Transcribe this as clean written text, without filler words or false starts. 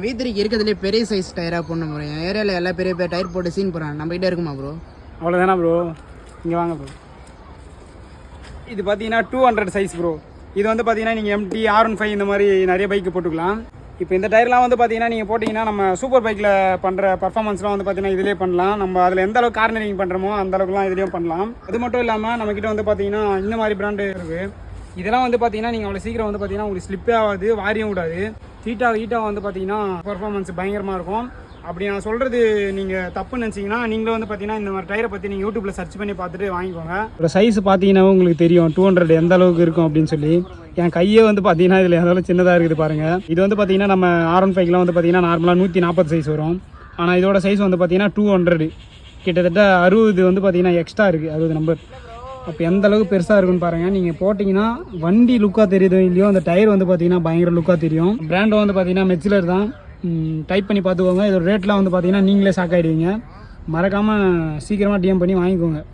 வீத்திரிக்கு இருக்கிறதுலே பெரிய சைஸ் டயராக போடணும் ப்ரோ. என் ஏரியாவில் எல்லா பெரிய பெரிய டயர் போட்டு சீன் போகிறாங்க. நம்ம கிட்டே இருக்குமா ப்ரோ? அவ்வளோதானா ப்ரோ? இங்கே வாங்க ப்ரோ. இது பார்த்தீங்கன்னா 200 சைஸ் ப்ரோ. இது வந்து பார்த்தீங்கன்னா நீங்கள் MT R15 இந்த மாதிரி நிறைய பைக்கு போட்டுக்கலாம். இப்போ இந்த டயர்லாம் வந்து பார்த்தீங்கன்னா நீங்கள் போட்டிங்கன்னா நம்ம சூப்பர் பைக்கில் பண்ணுற பர்ஃபார்மன்ஸ்லாம் வந்து பார்த்தீங்கன்னா இதிலே பண்ணலாம். நம்ம அதில் எந்த அளவுக்கு கார்னரிங் பண்ணுறோமோ அந்த அளவுக்குலாம் இதுலேயும் பண்ணலாம். அது மட்டும் இல்லாமல் நம்மக்கிட்ட வந்து பார்த்தீங்கன்னா இந்த மாதிரி பிராண்டு இருக்குது. இதெல்லாம் வந்து பார்த்தீங்கன்னா நீங்கள் அவ்வளோ சீக்கிரம் வந்து பார்த்தீங்கன்னா உங்களுக்கு ஸ்லிப்பே ஆகாது, வாரியும் விடாது. ஹீட்டாக வந்து பார்த்தீங்கன்னா பர்ஃபார்மன்ஸ் பயங்கரமாக இருக்கும். அப்படி நான் சொல்கிறது நீங்கள் தப்புன்னு நினச்சிங்கன்னா நீங்களும் வந்து பார்த்தீங்கன்னா இந்த மாதிரி டயரை பற்றி நீங்கள் யூடியூப்பில் சர்ச் பண்ணி பார்த்துட்டு வாங்கிக்கோங்க. ஒரு சைஸ் பார்த்தீங்கன்னா உங்களுக்கு தெரியும் 200 எந்த அளவுக்கு இருக்கும் அப்படின்னு சொல்லி. என் கையே வந்து பார்த்தீங்கன்னா இதில் எந்த அளவுக்கு சின்னதாக இருக்குது பாருங்கள். இது வந்து பார்த்தீங்கன்னா நம்ம R15லாம் வந்து பார்த்தீங்கன்னா நார்மலாக 140 சைஸ் வரும். ஆனால் இதோட சைஸ் வந்து பார்த்தீங்கன்னா 200, கிட்டத்தட்ட 60 வந்து பார்த்தீங்கன்னா எக்ஸ்ட்ரா இருக்குது, 60 நம்பர். அப்போ எந்த அளவுக்கு பெருசாக இருக்குன்னு பாருங்கள். நீங்கள் போட்டிங்கன்னா வண்டி லுக்காக தெரியுதோ இல்லையோ, அந்த டயர் வந்து பார்த்தீங்கன்னா பயங்கர லுக்காக தெரியும். பிராண்டும் வந்து பார்த்தீங்கன்னா மெச்சிலர் தான். டைப் பண்ணி பார்த்துக்கோங்க. இதோட ரேட்லாம் வந்து பார்த்தீங்கன்னா நீங்களே ஷாக் ஆகிடுவீங்க. மறக்காமல் சீக்கிரமாக DM பண்ணி வாங்கிக்கோங்க.